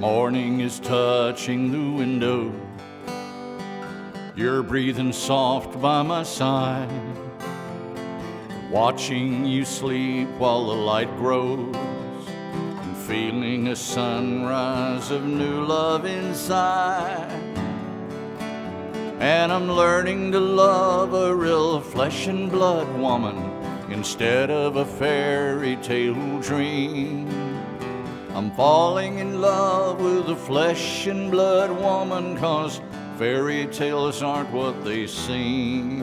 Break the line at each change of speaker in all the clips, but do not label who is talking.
Morning is touching the window. You're breathing soft by my side, watching you sleep while the light grows, and feeling a sunrise of new love inside. And I'm learning to love a real flesh and blood woman instead of a fairy tale dream. I'm falling in love with a flesh and blood woman, 'cause fairy tales aren't what they seem.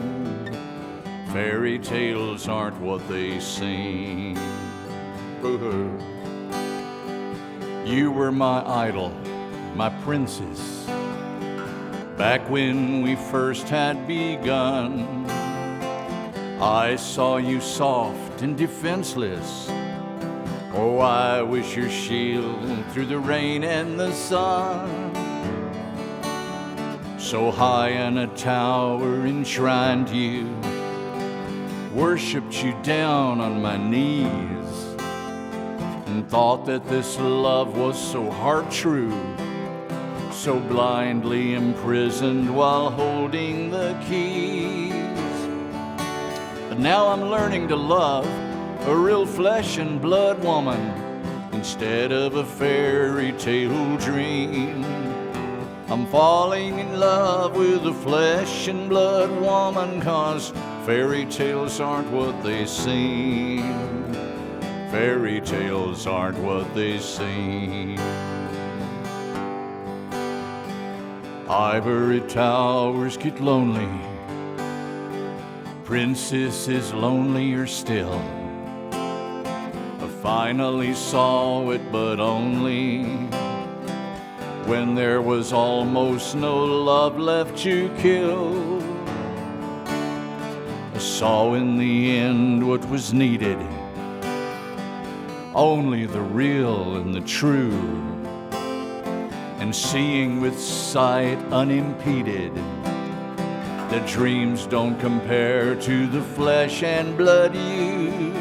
Fairy tales aren't what they seem. You were my idol, my princess, back when we first had begun. I saw you soft and defenseless. Oh, I wish your shield through the rain and the sun. So high in a tower enshrined you, worshipped you down on my knees, and thought that this love was so heart true, so blindly imprisoned while holding the keys. But now I'm learning to love a real flesh and blood woman instead of a fairy tale dream. I'm falling in love with a flesh and blood woman, 'cause fairy tales aren't what they seem. Fairy tales aren't what they seem. Ivory towers get lonely, princesses lonelier still. Finally saw it, but only when there was almost no love left to kill. I saw in the end what was needed, only the real and the true, and seeing with sight unimpeded, the dreams don't compare to the flesh and blood you.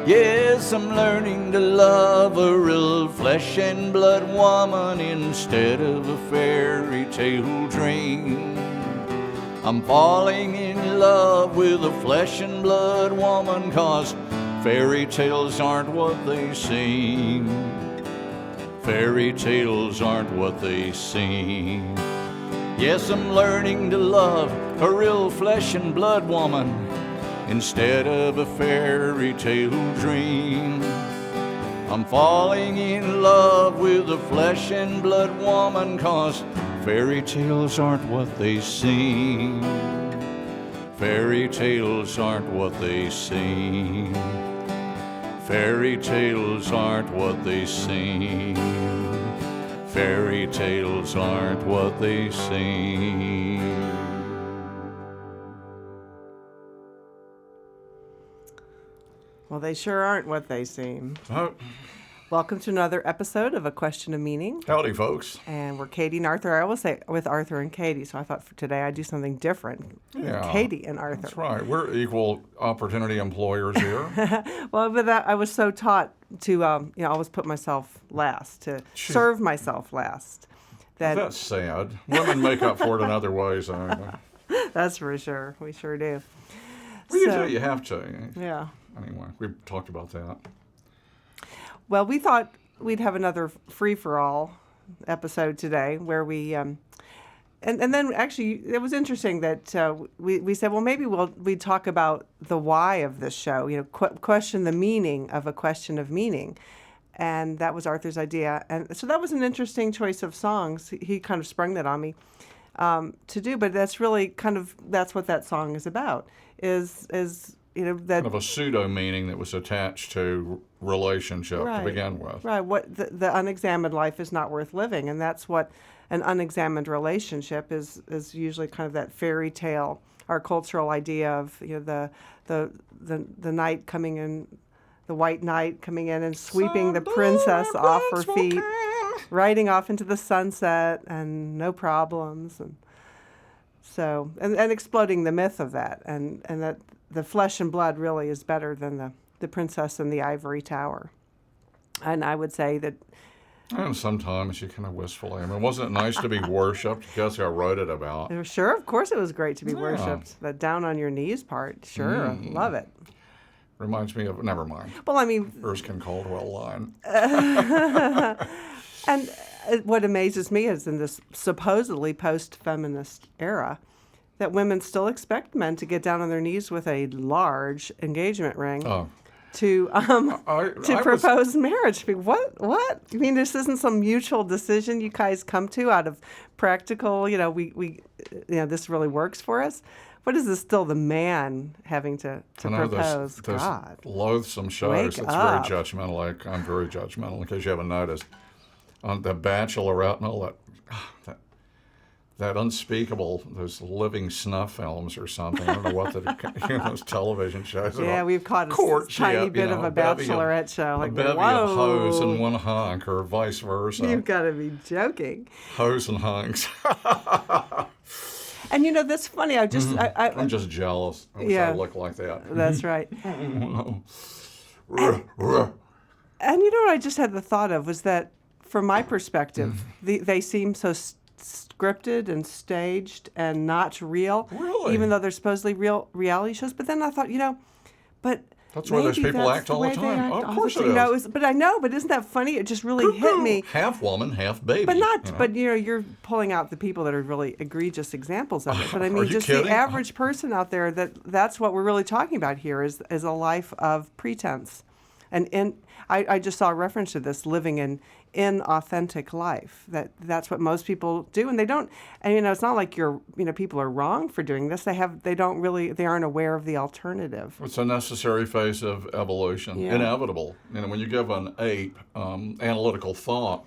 Yes, I'm learning to love a real flesh and blood woman instead of a fairy tale dream. I'm falling in love with a flesh and blood woman, 'cause fairy tales aren't what they seem. Fairy tales aren't what they seem. Yes, I'm learning to love a real flesh and blood woman instead of a fairy tale dream. I'm falling in love with a flesh and blood woman, 'cause fairy tales aren't what they seem. Fairy tales aren't what they seem. Fairy tales aren't what they seem. Fairy tales aren't what they seem.
Well, they sure aren't what they seem.
Oh,
Welcome to another episode of A Question of Meaning.
howdy, folks.
And we're Katie and Arthur. I always say with Arthur and Katie, so I thought for today I'd do something different.
Yeah,
Katie and Arthur.
That's right. We're equal opportunity employers here.
Well, but I was so taught to, always put myself last, to serve myself last.
That's sad. Women make up for it in other ways.
That's for sure. We sure do.
Well, usually you have to.
Yeah.
Anyway, we've talked about that.
Well, we thought we'd have another free-for-all episode today where we, and then actually it was interesting that we said, well, maybe we'd talk about the why of this show, question the meaning of A Question of Meaning. And that was Arthur's idea. And so that was an interesting choice of songs. He kind of sprung that on me to do, but that's really that's what that song is about, is that
kind of a pseudo meaning that was attached to relationship to begin with.
Right. What the unexamined life is not worth living, and that's what an unexamined relationship is usually kind of that fairy tale, our cultural idea of the knight coming in, the white knight coming in and sweeping the princess off her feet, riding off into the sunset and no problems, and so and exploding the myth of that, and that the flesh and blood really is better than the princess in the ivory tower. And I would say that
And sometimes you kind of wistfully. I mean, wasn't it nice to be worshipped? Guess who I wrote it about?
Sure, of course it was great to be
Yeah.
worshipped. The down on your knees part, sure, love it.
Reminds me of, never mind.
Well, I mean,
Erskine Caldwell line.
and what amazes me is in this supposedly post-feminist era, that women still expect men to get down on their knees with a large engagement ring
Oh.
to
I
propose marriage. What? You mean this isn't some mutual decision you guys come to out of practical? We this really works for us. What is this? Still the man having to propose?
Those
God,
loathsome shows.
Wake
It's
up.
very judgmental. I'm very judgmental, in case you haven't noticed. On The Bachelorette and all that unspeakable, those living snuff films or something. I don't know what those television shows.
yeah,
about
we've caught a
courtship,
tiny bit of a
bevy
bachelorette show.
A
Like,
bevy
whoa,
of hoes and one hunk, or vice versa.
you've got to be joking.
Hoes and hunks.
And that's funny.
I'm just jealous. I wish I looked like that.
That's right.
No.
And what I just had the thought of was that, from my perspective, they seem so scripted and staged and not real.
Really?
Even though they're supposedly real reality shows. But then I thought, but
That's where those
maybe
people
that's
act all
way
the
they
time.
act
Oh, of
all
course
the
it
time.
is.
But I know, but isn't that funny? It just really hit me.
Half woman, half baby.
But not,
you know?
but you're pulling out the people that are really egregious examples of it. But I
Are
mean,
you
just
kidding?
the average person out there, that's what we're really talking about here is a life of pretense. And I just saw a reference to this, living an inauthentic life. That's what most people do, and they don't. And it's not like people are wrong for doing this. They aren't aware of the alternative.
It's a necessary phase of evolution,
Yeah.
inevitable. When you give an ape analytical thought,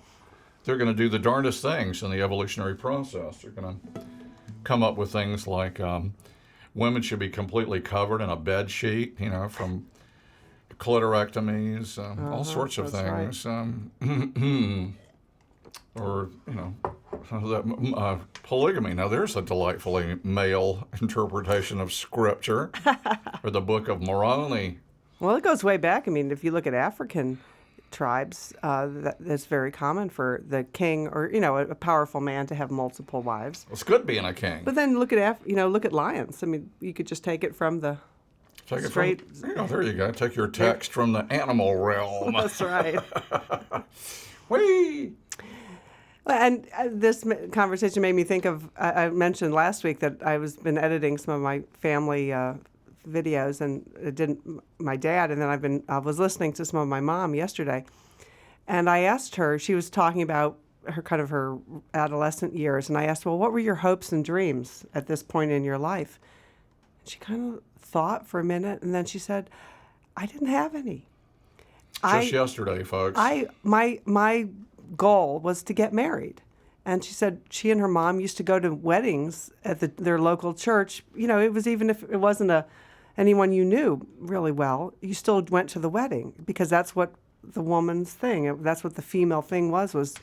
they're going to do the darndest things in the evolutionary process. They're going to come up with things like women should be completely covered in a bed sheet, from clitorectomies, all sorts of
that's
things. Or, polygamy. Now, there's a delightfully male interpretation of Scripture, or the Book of Moroni.
Well, it goes way back. I mean, if you look at African tribes, that's very common for the king or a powerful man to have multiple wives.
It's good being a king.
But then look at lions. I mean, you could just take it from the
Take it
straight.
there you go. Take your text from the animal realm.
That's right.
Whee!
And this conversation made me think of. I mentioned last week that I was been editing some of my family videos, and it didn't my dad. And then I was listening to some of my mom yesterday, and I asked her. She was talking about her adolescent years, and I asked, well, what were your hopes and dreams at this point in your life? And she kind of thought for a minute, and then she said, I didn't have any.
Just yesterday, folks.
My goal was to get married. And she said she and her mom used to go to weddings at their local church. It was, even if it wasn't anyone you knew really well, you still went to the wedding because that's what the woman's thing, that's what the female thing was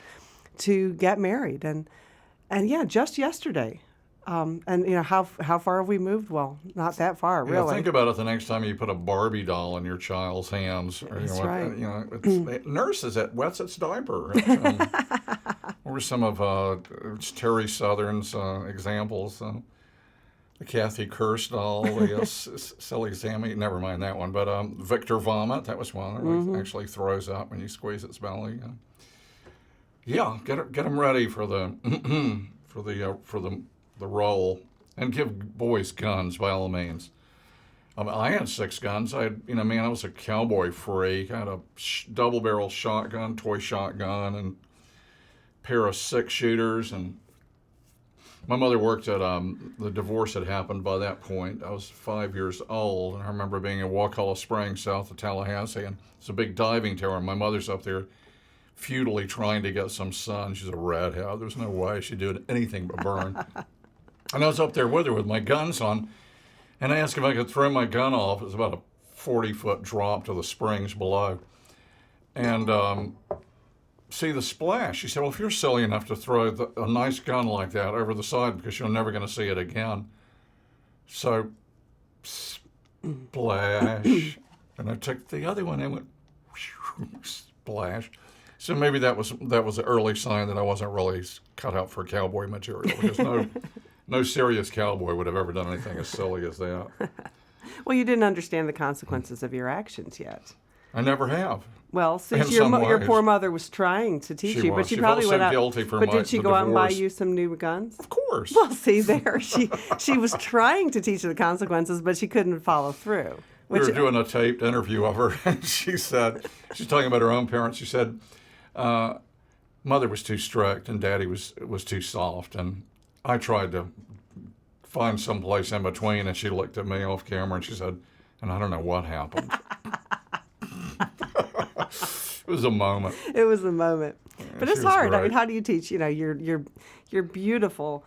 to get married. And yeah, just yesterday. And how far have we moved? Well, not that far, really.
Think about it the next time you put a Barbie doll in your child's hands.
That's right.
It nurses it, wets its diaper. What were some of Terry Southern's examples? The Kathy Kirst doll, the silly Sammy. Never mind that one. But Victor Vomit, that was one. It actually throws up when you squeeze its belly. Yeah, get them ready for the the role, and give boys guns by all means. I had 6 guns. I was a cowboy freak. I had a double-barrel shotgun, toy shotgun, and a pair of 6-shooters. And my mother worked at the divorce had happened by that point. I was 5 years old, and I remember being in Wakulla Springs, south of Tallahassee, and it's a big diving tower. And my mother's up there, futilely trying to get some sun. She's a redhead. There's no way she'd do anything but burn. And I was up there with her with my guns on, and I asked if I could throw my gun off. It was about a 40-foot drop to the springs below. And see the splash. She said, well, if you're silly enough to throw a nice gun like that over the side because you're never going to see it again. So, splash. And I took the other one and went, splash. So maybe that was an early sign that I wasn't really cut out for cowboy material, because no serious cowboy would have ever done anything as silly as that.
Well, you didn't understand the consequences of your actions yet.
I never have.
Well, since
In
your
some
your
ways.
poor mother was trying to teach you, but
She
she probably
felt
went
so
out.
guilty for
but
the
did she go out and buy
divorce.
you some new guns?
Of course.
Well, see there, she was trying to teach you the consequences, but she couldn't follow through.
We were doing a taped interview of her, and she said, she's talking about her own parents. She said, mother was too strict and daddy was too soft. And I tried to find some place in between, and she looked at me off camera and she said, and I don't know what happened. It was a moment.
It was a moment. But it's
she was
hard. I
great.
mean, how do you teach, your beautiful,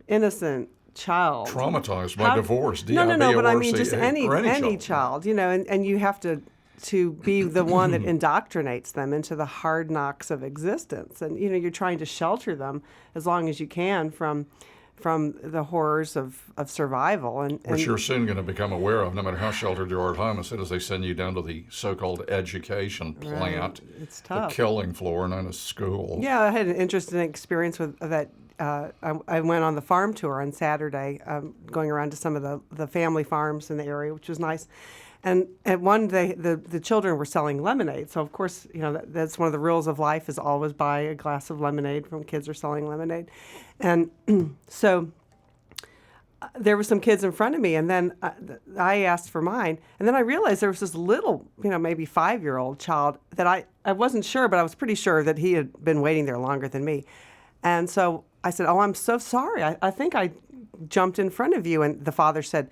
innocent child?
Traumatized by
How-
divorce,
No, but I mean just
DIVORCE,
any
or
child, and you have to be the one that indoctrinates them into the hard knocks of existence, and you're trying to shelter them as long as you can from the horrors of survival, and
Which you're soon going to become aware of, no matter how sheltered you are at home, as soon as they send you down to the so-called education plant,
it's
the
tough.
killing floor known as school.
Yeah, I had an interesting experience with that. I went on the farm tour on Saturday, going around to some of the family farms in the area, which was nice. And at one day, the children were selling lemonade. So, of course, that's one of the rules of life is always buy a glass of lemonade when kids are selling lemonade. And so there were some kids in front of me, and then I asked for mine. And then I realized there was this little, maybe 5-year-old child that I wasn't sure, but I was pretty sure that he had been waiting there longer than me. And so I said, "Oh, I'm so sorry. I think I jumped in front of you." And the father said,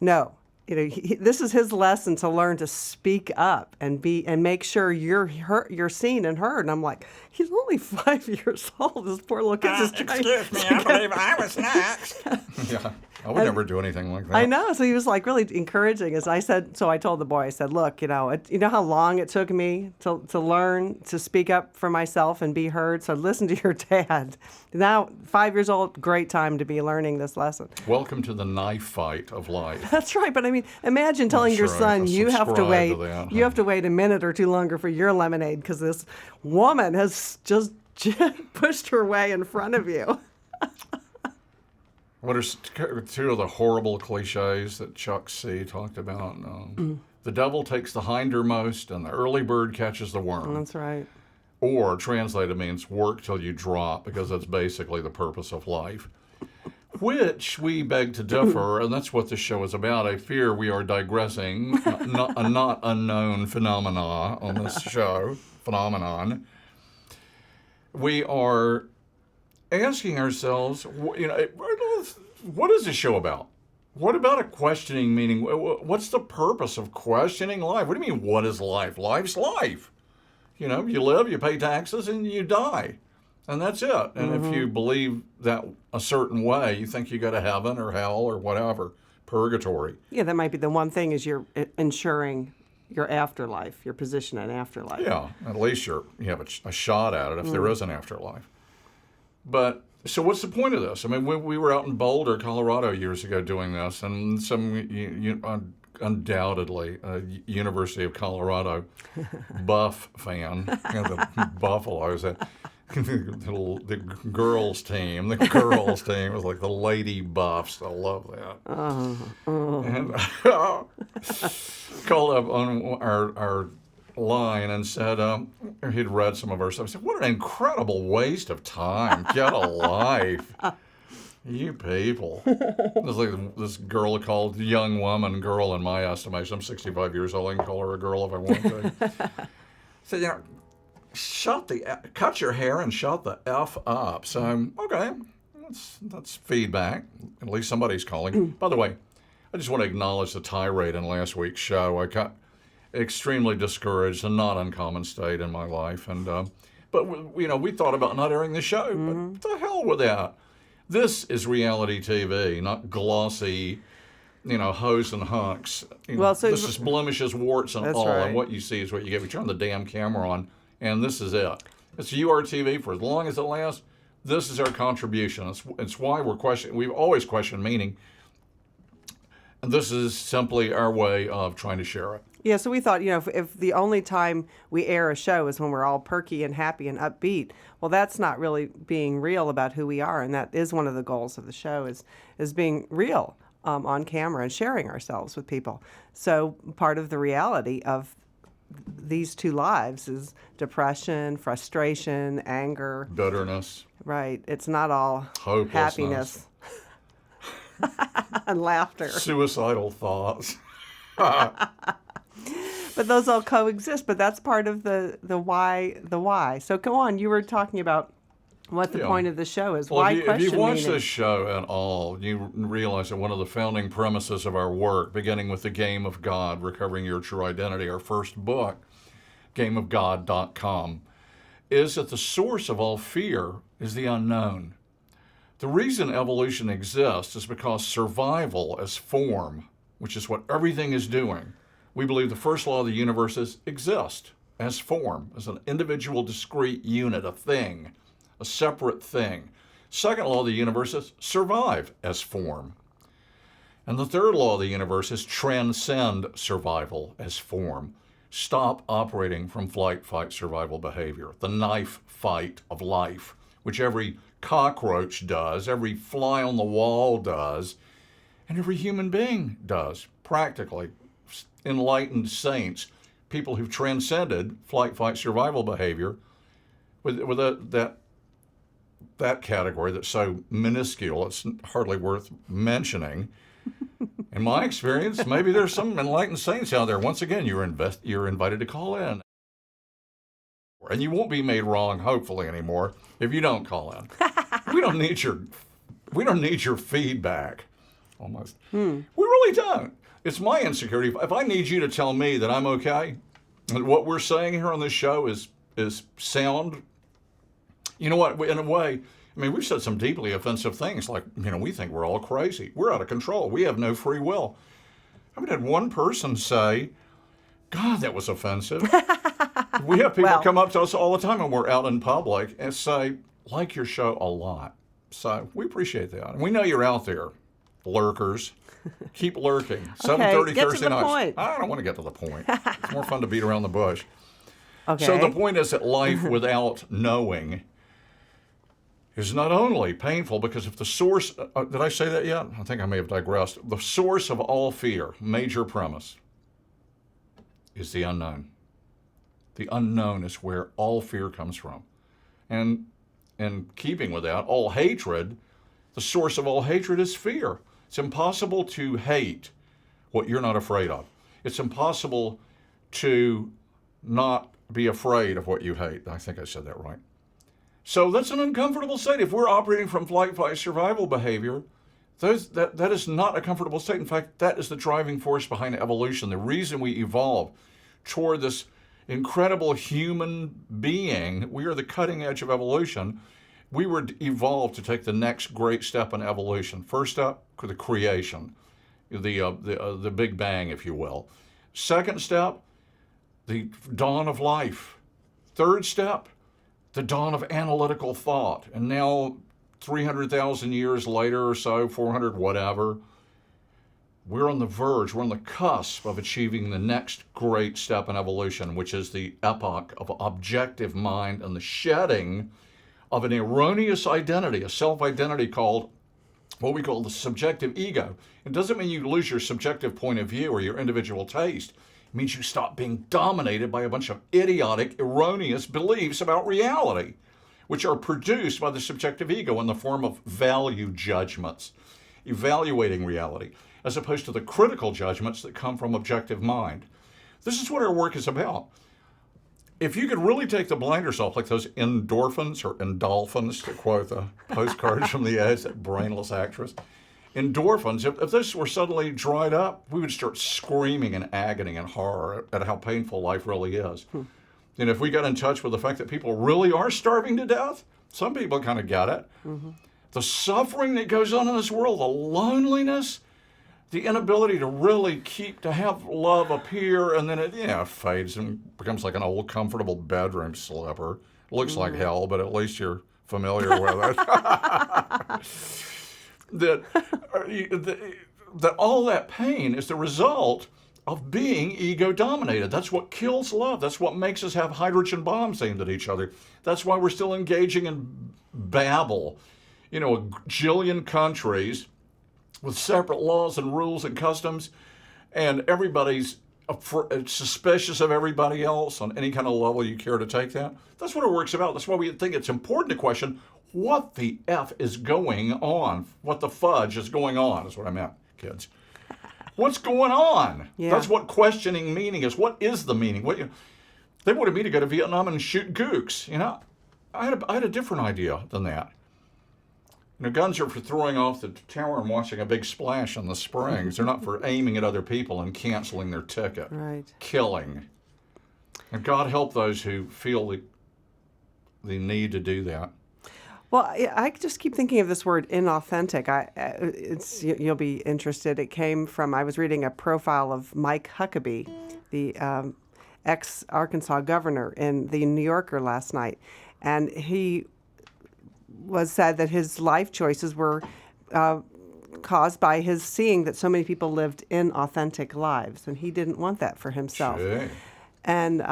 "No. This is his lesson to learn to speak up and make sure you're seen and heard." And I'm like, he's only 5 years old. This poor little kid is trying.
Excuse me, I believe I was next.
Yeah, I would never do anything like that.
I know. So he was like really encouraging. As I said, so I told the boy, I said, "Look, you know how long it took me to learn to speak up for myself and be heard. So listen to your dad. Now, 5 years old, great time to be learning this lesson."
Welcome to the knife fight of life.
That's right. But I mean, imagine telling your
sure I
son you have to
subscribe
wait.
to that.
You have to wait a minute or two longer for your lemonade because this woman has just pushed her way in front of you.
What are two of the horrible cliches that Chuck C. talked about? The devil takes the hindermost, and the early bird catches the worm.
That's right.
Or, translated, means work till you drop, because that's basically the purpose of life. Which we beg to differ, and that's what this show is about. I fear we are digressing, a not unknown phenomena on this show. Phenomenon. We are asking ourselves, what is this show about? What about a questioning meaning? What's the purpose of questioning life? What do you mean, what is life? Life's life. You live, you pay taxes, and you die. And that's it. And if you believe that a certain way, you think you go to heaven or hell or whatever, purgatory.
Yeah, that might be the one thing is you're ensuring your afterlife, your position in afterlife.
Yeah, at least you have a shot at it if there is an afterlife. But so what's the point of this? I mean, we were out in Boulder, Colorado years ago doing this, and some undoubtedly a University of Colorado Buff fan, the Buffaloes, the girls team. The girls team was like the Lady Buffs. I love that. And called up on our line and said he'd read some of our stuff. He said, "What an incredible waste of time. Get a life. You people." It was like this girl called young woman, girl in my estimation. I'm 65 years old. I can call her a girl if I want to. Said, cut your hair and shut the F up. So, okay, that's feedback. At least somebody's calling. By the way, I just want to acknowledge the tirade in last week's show. I got extremely discouraged, a not uncommon state in my life. And but we thought about not airing the show, but the hell with that. This is reality TV, not glossy, hoes and hunks. This is blemishes, warts, and all.
right.
And what you see is what you get. We turn the damn camera on, and this is it. It's URTV for as long as it lasts. This is our contribution. It's why we're questioning. We've always questioned meaning. And this is simply our way of trying to share it.
Yeah, so we thought, if the only time we air a show is when we're all perky and happy and upbeat, well, that's not really being real about who we are, and that is one of the goals of the show is being real on camera and sharing ourselves with people. So part of the reality of these two lives is depression, frustration, anger.
Bitterness.
Right. It's not all
Hopelessness.
happiness and laughter.
Suicidal thoughts.
But those all coexist. But that's part of the why. So go on. You were talking about what the point of the show is.
Well,
Why
if
question
you've watched
meaning?
this show at all, you realize that one of the founding premises of our work, beginning with the Game of God, Recovering Your True Identity, our first book, gameofgod.com, is that the source of all fear is the unknown. The reason evolution exists is because survival as form, which is what everything is doing, we believe the first law of the universe is exist as form, as an individual discrete unit, a thing, a separate thing. Second law of the universe is survive as form. And the third law of the universe is transcend survival as form. Stop operating from flight, fight, survival behavior, the knife fight of life, which every cockroach does, every fly on the wall does, and every human being does, practically. Enlightened saints, people who've transcended flight, fight, survival behavior, with that category that's so minuscule, it's hardly worth mentioning. In my experience, maybe there's some enlightened saints out there. Once again, you're invited to call in. And you won't be made wrong, hopefully, anymore if you don't call in. We don't need your feedback. Almost. We really don't. It's my insecurity. If I need you to tell me that I'm okay, and what we're saying here on this show is sound, you know what, in a way, I mean, we've said some deeply offensive things like, we think we're all crazy. We're out of control. We have no free will. I haven't had one person say, God, that was offensive. We have people come up to us all the time when we're out in public and say, like your show a lot. So we appreciate that. And we know you're out there, lurkers. Keep lurking. 7:30
get to
Thursday
the
nights.
point.
I don't want to get to the point. It's more fun to beat around the bush.
Okay.
So the point is that life without knowing is not only painful, because if the source, did I say that yet? I think I may have digressed. The source of all fear, major premise, is the unknown. The unknown is where all fear comes from. And in keeping with that, all hatred, the source of all hatred is fear. It's impossible to hate what you're not afraid of. It's impossible to not be afraid of what you hate. I think I said that right. So that's an uncomfortable state. If we're operating from flight, fight, survival behavior, that is not a comfortable state. In fact, that is the driving force behind evolution. The reason we evolved toward this incredible human being, we are the cutting edge of evolution. We were evolved to take the next great step in evolution. First step, the creation, the Big Bang, if you will. Second step, the dawn of life. Third step, the dawn of analytical thought. And now, 300,000 years later or so, 400, whatever, we're on the verge, we're on the cusp of achieving the next great step in evolution, which is the epoch of objective mind and the shedding of an erroneous identity, a self-identity called what we call the subjective ego. It doesn't mean you lose your subjective point of view or your individual taste. It means you stop being dominated by a bunch of idiotic, erroneous beliefs about reality, which are produced by the subjective ego in the form of value judgments, evaluating reality, as opposed to the critical judgments that come from objective mind. This is what our work is about. If you could really take the blinders off, like those endorphins or endolphins, to quote the postcards from the Edge, that brainless actress, endorphins, if this were suddenly dried up, we would start screaming in agony and horror at how painful life really is. And if we got in touch with the fact that people really are starving to death, some people kind of get it. The suffering that goes on in this world, the loneliness, the inability to really to have love appear, and then it fades and becomes like an old comfortable bedroom slipper. Looks like hell, but at least you're familiar with it. That all that pain is the result of being ego-dominated. That's what kills love. That's what makes us have hydrogen bombs aimed at each other. That's why we're still engaging in babble. A jillion countries with separate laws and rules and customs, and everybody's suspicious of everybody else on any kind of level you care to take that. That's what our work's about. That's why we think it's important to question what the F is going on, what the fudge is going on, is what I meant, kids. What's going on?
Yeah.
That's what questioning meaning is. What is the meaning? They wanted me to go to Vietnam and shoot gooks. I had a different idea than that. Guns are for throwing off the tower and watching a big splash on the springs. They're not for aiming at other people and canceling their ticket.
Right.
Killing. And God help those who feel the need to do that.
Well, I just keep thinking of this word inauthentic. You'll be interested. It came from, I was reading a profile of Mike Huckabee, the ex-Arkansas governor, in the New Yorker last night. And he said that his life choices were caused by his seeing that so many people lived inauthentic lives. And he didn't want that for himself.
Sure.
And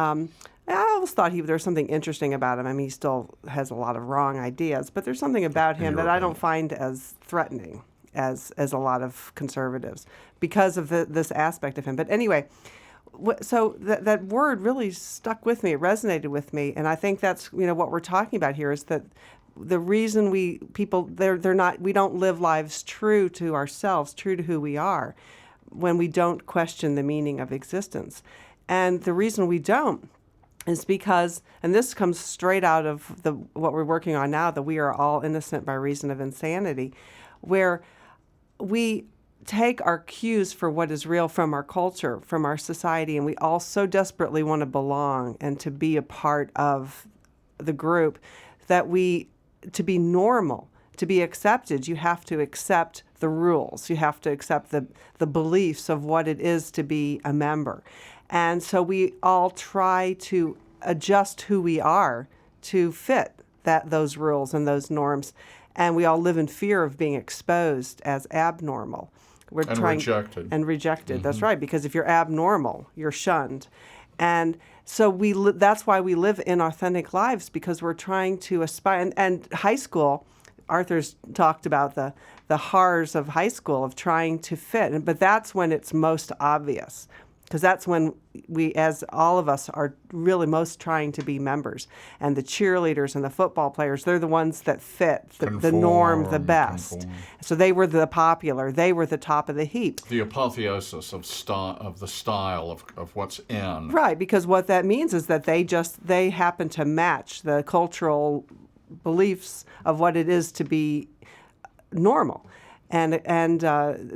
I always thought there was something interesting about him. I mean, he still has a lot of wrong ideas, but there's something about him that I don't find as threatening as a lot of conservatives because of this aspect of him. But anyway, so that word really stuck with me. It resonated with me, and I think that's what we're talking about here is that the reason we don't live lives true to ourselves, true to who we are, when we don't question the meaning of existence, and the reason we don't is because, and this comes straight out of what we're working on now, that we are all innocent by reason of insanity, where we take our cues for what is real from our culture, from our society, and we all so desperately want to belong and to be a part of the group that to be normal, to be accepted, you have to accept the rules. You have to accept the beliefs of what it is to be a member. And so we all try to adjust who we are to fit those rules and those norms. And we all live in fear of being exposed as abnormal.
Rejected.
And rejected, that's right, because if you're abnormal, you're shunned. And so that's why we live inauthentic lives, because we're trying to aspire. And high school, Arthur's talked about the horrors of high school, of trying to fit. But that's when it's most obvious, because that's when we, as all of us, are really most trying to be members. And the cheerleaders and the football players, they're the ones that fit the norm the best. Conform. So they were the popular. They were the top of the heap.
The apotheosis of the style of what's in.
Right, because what that means is that they happen to match the cultural beliefs of what it is to be normal. And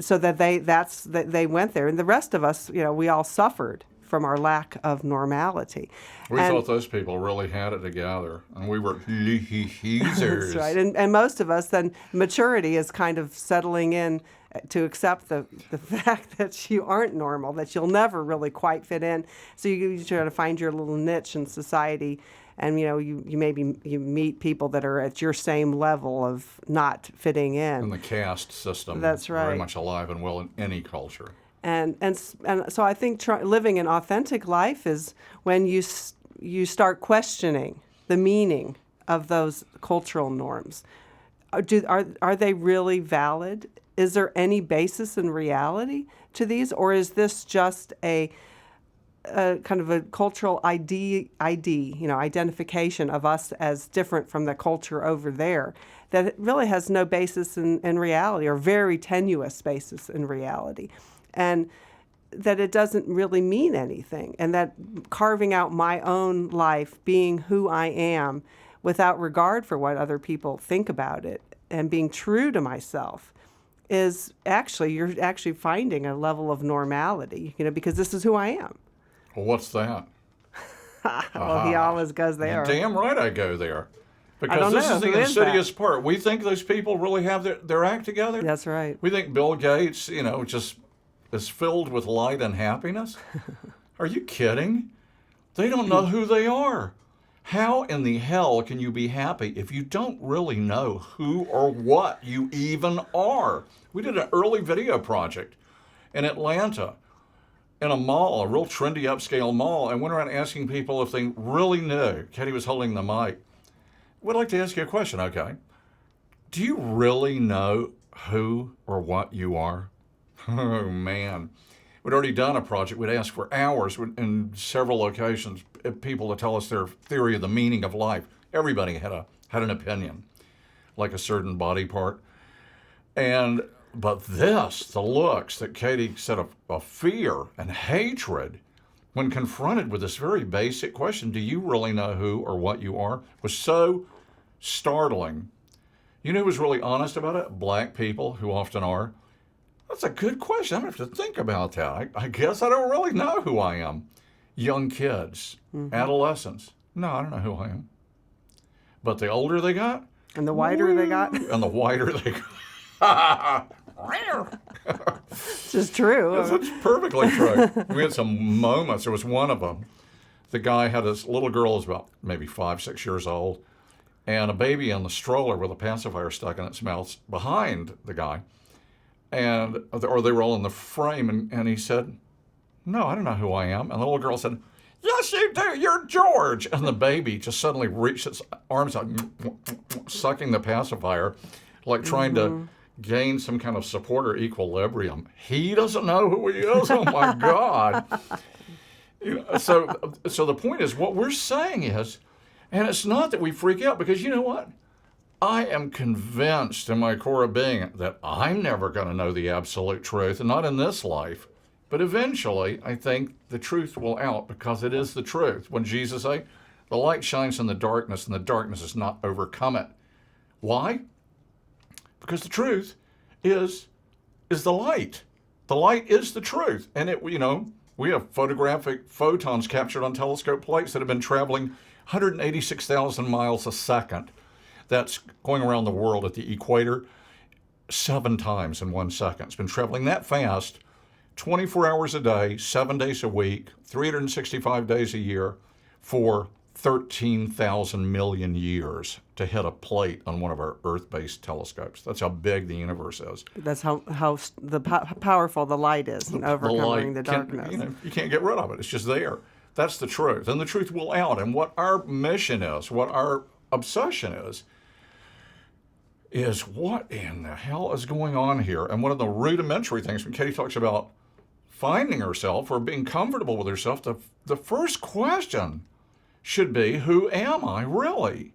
so that they went there, and the rest of us, we all suffered from our lack of normality.
We thought those people really had it together, and we were losers.
That's right, and most of us, then maturity is kind of settling in to accept the fact that you aren't normal, that you'll never really quite fit in. So you try to find your little niche in society. And you meet people that are at your same level of not fitting in.
And the caste system.
That's right.
Very much alive and well in any culture.
And so I think living an authentic life is when you start questioning the meaning of those cultural norms. Are they really valid? Is there any basis in reality to these, or is this just a kind of a cultural identification of us as different from the culture over there that it really has no basis in reality, or very tenuous basis in reality, and that it doesn't really mean anything, and that carving out my own life, being who I am without regard for what other people think about it, and being true to myself you're actually finding a level of normality, because this is who I am.
Well, what's that?
Well, he always goes there.
Damn right I go there. Because this is the insidious part. We think those people really have their act together.
That's right.
We think Bill Gates, just is filled with light and happiness. Are you kidding? They don't know who they are. How in the hell can you be happy if you don't really know who or what you even are? We did an early video project in Atlanta in a mall, a real trendy upscale mall, and went around asking people if they really knew. Katie was holding the mic. Would like to ask you a question, okay? Do you really know who or what you are? Oh, man. We'd already done a project. We'd asked for hours in several locations, people to tell us their theory of the meaning of life. Everybody had an opinion, like a certain body part. But the looks that Katie said of fear and hatred when confronted with this very basic question, do you really know who or what you are, was so startling. You know who was really honest about it? Black people, who often are. That's a good question. I'm going to have to think about that. I guess I don't really know who I am. Young kids, adolescents. No, I don't know who I am. But the older they got.
And the whiter they got.
And the whiter they got.
This is true.
It's perfectly true. We had some moments. There was one of them. The guy had his little girl, was about maybe 5, 6 years old, and a baby in the stroller with a pacifier stuck in its mouth behind the guy. Or they were all in the frame, and he said, "No, I don't know who I am." And the little girl said, "Yes, you do. You're George." And the baby just suddenly reached its arms out, sucking the pacifier, like trying to gain some kind of support or equilibrium. He doesn't know who he is. Oh my God! So the point is, what we're saying is, and it's not that we freak out, because you know what? I am convinced in my core of being that I'm never going to know the absolute truth, and not in this life. But eventually, I think the truth will out, because it is the truth. When Jesus said, "The light shines in the darkness, and the darkness has not overcome it." Why? Because the truth is the light. The light is the truth. And we have photographic photons captured on telescope plates that have been traveling 186,000 miles a second. That's going around the world at the equator 7 times in 1 second. It's been traveling that fast 24 hours a day, 7 days a week, 365 days a year for 13,000 million years to hit a plate on one of our Earth-based telescopes. That's how big the universe is.
That's how powerful the light is in overcoming the darkness.
You can't get rid of it. It's just there. That's the truth. And the truth will out. And what our mission is, what our obsession is what in the hell is going on here? And one of the rudimentary things, when Katie talks about finding herself or being comfortable with herself, the first question should be, who am I really?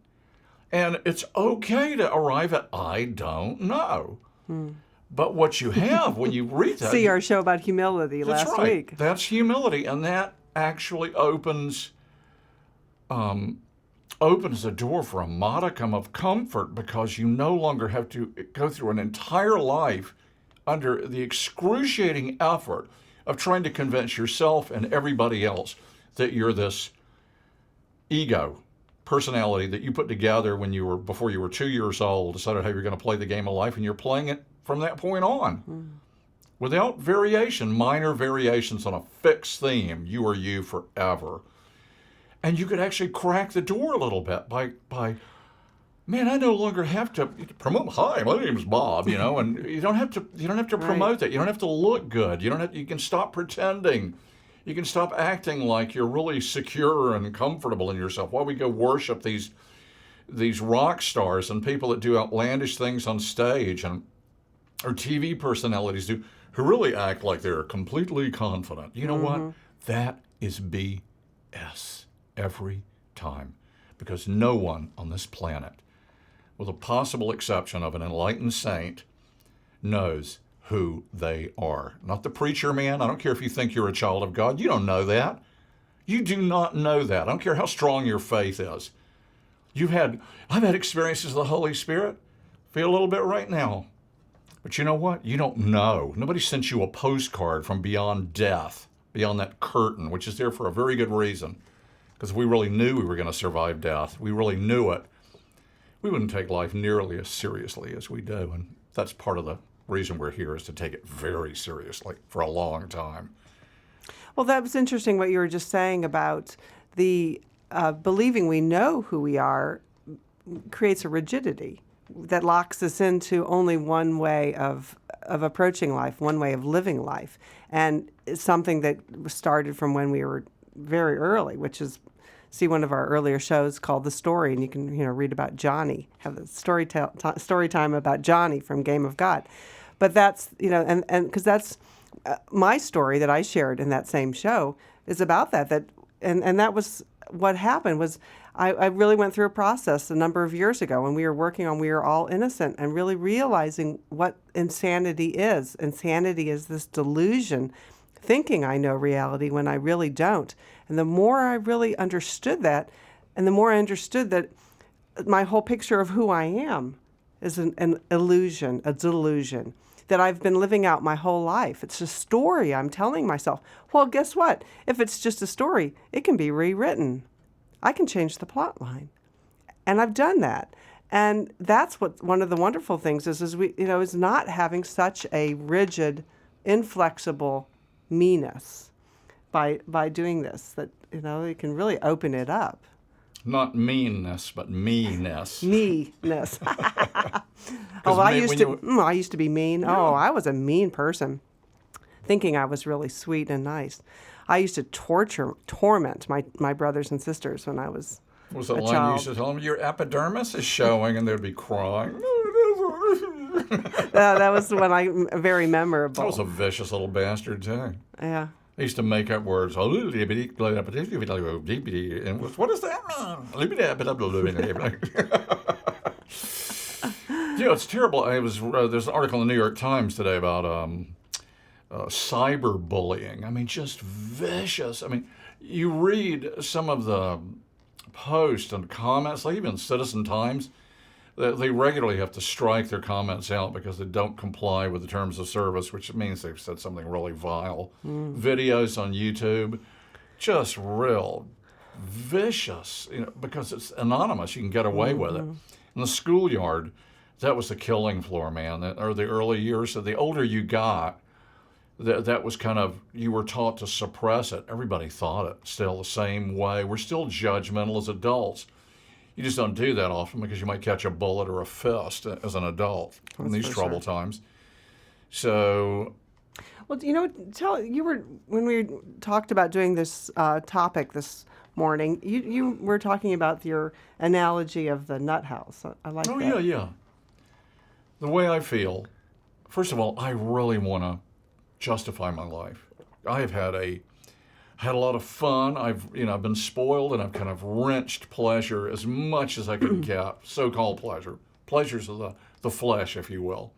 And it's okay to arrive at, I don't know. But what you have when you read that...
See our show about humility last week.
That's humility, and that actually opens the door for a modicum of comfort, because you no longer have to go through an entire life under the excruciating effort of trying to convince yourself and everybody else that you're this ego personality that you put together before you were 2 years old, decided how you're going to play the game of life, and you're playing it from that point on. Without variation, minor variations on a fixed theme, you are you forever. And you could actually crack the door a little bit by man, I no longer have to promote, "Hi, my name's Bob," and you don't have to promote that. You don't have to look good. You can stop pretending. You can stop acting like you're really secure and comfortable in yourself. Why we go worship these rock stars and people that do outlandish things on stage, or TV personalities who really act like they're completely confident. You know what? That is BS every time, because no one on this planet, with a possible exception of an enlightened saint, knows who they are. Not the preacher man. I don't care if you think you're a child of God. You don't know that. You do not know that. I don't care how strong your faith is. I've had experiences of the Holy Spirit. Feel a little bit right now. But you know what? You don't know. Nobody sent you a postcard from beyond death, beyond that curtain, which is there for a very good reason. Because if we really knew we were going to survive death, we really knew it, we wouldn't take life nearly as seriously as we do. And that's part of the reason we're here, is to take it very seriously for a long time.
Well, that was interesting what you were just saying about the believing we know who we are creates a rigidity that locks us into only one way of of approaching life, one way of living life. And it's something that started from when we were very early, which is, see one of our earlier shows called The Story, and you can read about Johnny, have the story time about Johnny from Game of God. But that's, and because that's my story that I shared in that same show is about that and that was what happened was I really went through a process a number of years ago when we were working on We Are All Innocent and really realizing what insanity is. Insanity is this delusion, thinking I know reality when I really don't. And the more I really understood that, and the more I understood that my whole picture of who I am is an illusion, a delusion that I've been living out my whole life. It's a story I'm telling myself. Well, guess what? If it's just a story, it can be rewritten. I can change the plot line. And I've done that. And that's what one of the wonderful things is we, is not having such a rigid, inflexible meanness by doing this, that, it can really open it up.
Not meanness, but me-ness.
Me-ness. I used to be mean. Yeah. Oh, I was a mean person, thinking I was really sweet and nice. I used to torment my brothers and sisters when I was
Was the
a
line
child.
you used to tell them, your epidermis is showing, and they'd be crying?
That was very memorable.
I was a vicious little bastard, too.
Yeah.
I used to make up words. And what does that mean? It's terrible. There's an article in the New York Times today about cyberbullying. I mean, just vicious. I mean, you read some of the posts and comments, like even Citizen Times, they regularly have to strike their comments out because they don't comply with the terms of service, which means they've said something really vile. Videos on YouTube, just real vicious, because it's anonymous. You can get away with it. In the schoolyard, that was the killing floor, man. Or the early years. So the older you got, that was kind of, you were taught to suppress it. Everybody thought it still the same way. We're still judgmental as adults. You just don't do that often because you might catch a bullet or a fist as an adult in these troubled times. So,
well, when we talked about doing this topic this morning, you were talking about your analogy of the nut house. I like that.
Oh, yeah. The way I feel, first of all, I really want to justify my life. I have had a lot of fun. I've been spoiled, and I've kind of wrenched pleasure as much as I could get. So-called pleasures of the flesh, if you will.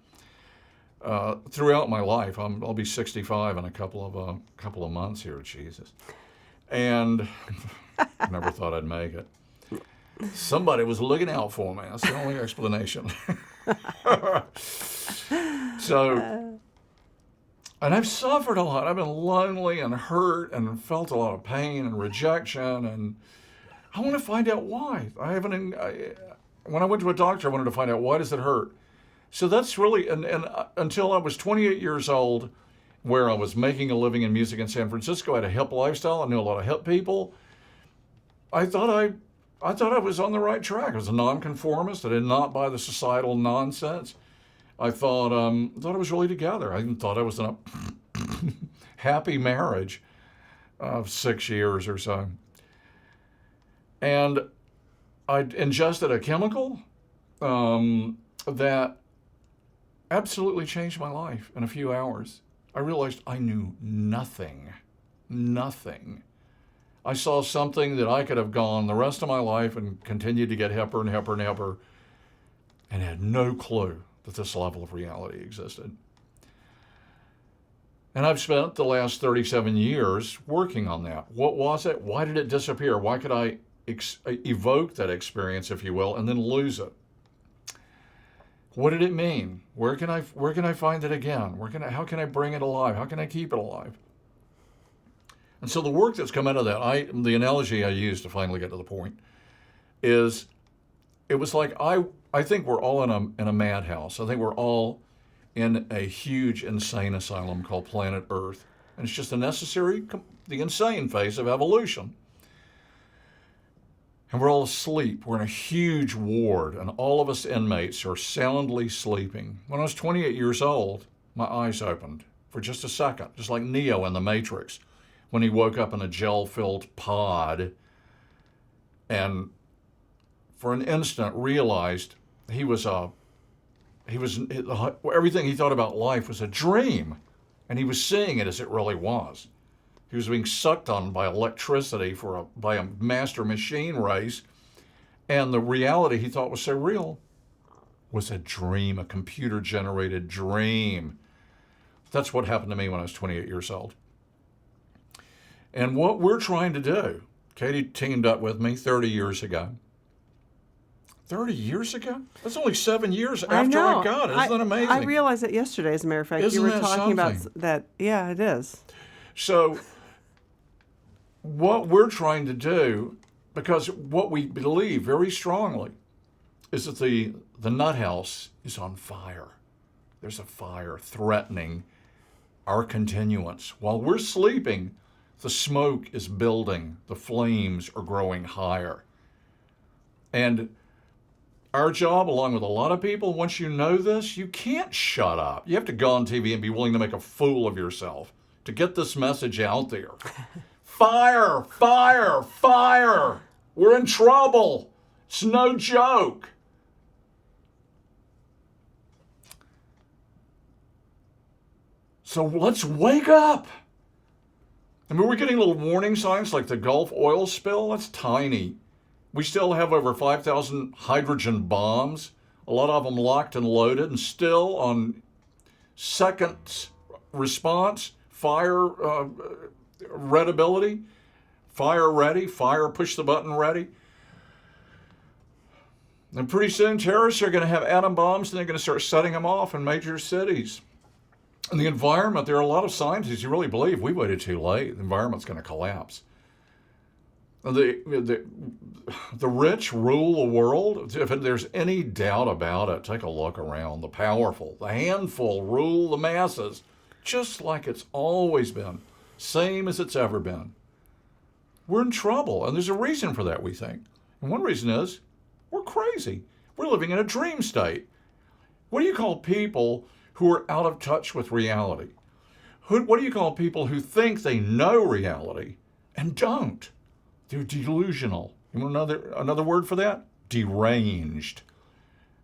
Throughout my life, I'll be 65 in a couple of months here. Jesus, and I never thought I'd make it. Somebody was looking out for me. That's the only explanation. So. And I've suffered a lot. I've been lonely and hurt and felt a lot of pain and rejection. And I want to find out why. When I went to a doctor, I wanted to find out, why does it hurt? So that's really, and until I was 28 years old, where I was making a living in music in San Francisco, I had a hip lifestyle. I knew a lot of hip people. I thought I was on the right track. I was a nonconformist. I did not buy the societal nonsense. I thought I was really together. I thought I was in a happy marriage of 6 years or so. And I ingested a chemical that absolutely changed my life in a few hours. I realized I knew nothing. I saw something that I could have gone the rest of my life and continued to get hipper and hipper and hipper, and had no clue that this level of reality existed. And I've spent the last 37 years working on that. What was it? Why did it disappear? Why could I evoke that experience, if you will, and then lose it? What did it mean? Where can I find it again? How can I bring it alive? How can I keep it alive? And so the work that's come out of that, the analogy I use to finally get to the point is, it was like I think we're all in a madhouse. I think we're all in a huge insane asylum called planet Earth. And it's just the insane phase of evolution. And we're all asleep. We're in a huge ward, and all of us inmates are soundly sleeping. When I was 28 years old, my eyes opened for just a second, just like Neo in The Matrix, when he woke up in a gel-filled pod and for an instant realized everything he thought about life was a dream, and he was seeing it as it really was. He was being sucked on by electricity by a master machine race, and the reality he thought was so real was a dream, a computer-generated dream. That's what happened to me when I was 28 years old. And what we're trying to do, Katie teamed up with me 30 years ago. 30 years ago? That's only 7 years after I got it. Isn't that amazing?
I realized that yesterday, as a matter of fact.
Isn't
you were
that
talking
something?
about that. Yeah, it is.
So what we're trying to do, because what we believe very strongly is that the nut house is on fire. There's a fire threatening our continuance. While we're sleeping, the smoke is building. The flames are growing higher. And our job, along with a lot of people, once you know this, you can't shut up. You have to go on TV and be willing to make a fool of yourself to get this message out there. Fire, fire, fire. We're in trouble. It's no joke. So let's wake up. I mean, we're getting little warning signs like the Gulf oil spill. That's tiny. We still have over 5,000 hydrogen bombs, a lot of them locked and loaded, and still on second response, fire readability, fire ready, fire push the button ready. And pretty soon terrorists are going to have atom bombs and they're going to start setting them off in major cities. And the environment, there are a lot of scientists who really believe we waited too late. The environment's going to collapse. The rich rule the world. If there's any doubt about it, take a look around. The powerful, the handful rule the masses, just like it's always been, same as it's ever been. We're in trouble, and there's a reason for that, we think. And one reason is we're crazy. We're living in a dream state. What do you call people who are out of touch with reality? What do you call people who think they know reality and don't? They're delusional. You want another word for that? Deranged.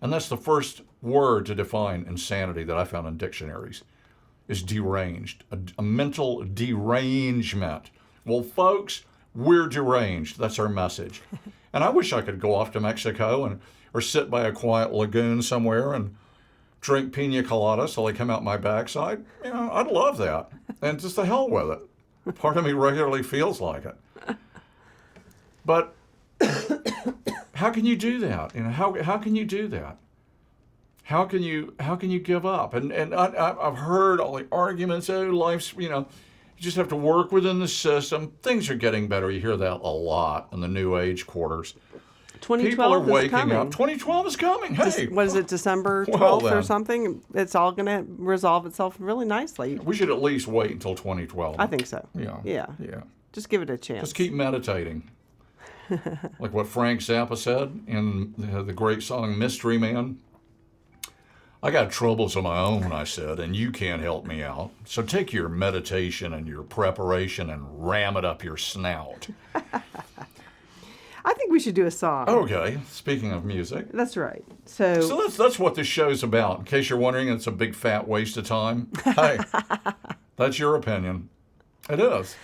And that's the first word to define insanity that I found in dictionaries, is deranged, a mental derangement. Well, folks, we're deranged. That's our message. And I wish I could go off to Mexico or sit by a quiet lagoon somewhere and drink pina coladas till they come out my backside. You know, I'd love that. And just the hell with it. Part of me regularly feels like it. But how can you do that? You know, how can you do that? How can you give up? And I've heard all the arguments. Oh, life's, you just have to work within the system. Things are getting better. You hear that a lot in the new age quarters.
2012
People are waking
is coming.
up. 2012 is coming. Hey,
What is it, December 12th
Well, then.
or something? It's all going to resolve itself really nicely.
we should at least wait until 2012.
I think so.
Yeah.
Yeah.
Yeah.
Just give it a chance.
Just keep meditating. Like what Frank Zappa said in the great song Mystery Man. I got troubles of my own, I said, and you can't help me out. So take your meditation and your preparation and ram it up your snout.
I think we should do a song.
Okay, speaking of music.
That's right. So
that's what this show's about. In case you're wondering, it's a big fat waste of time. Hey, that's your opinion. It is.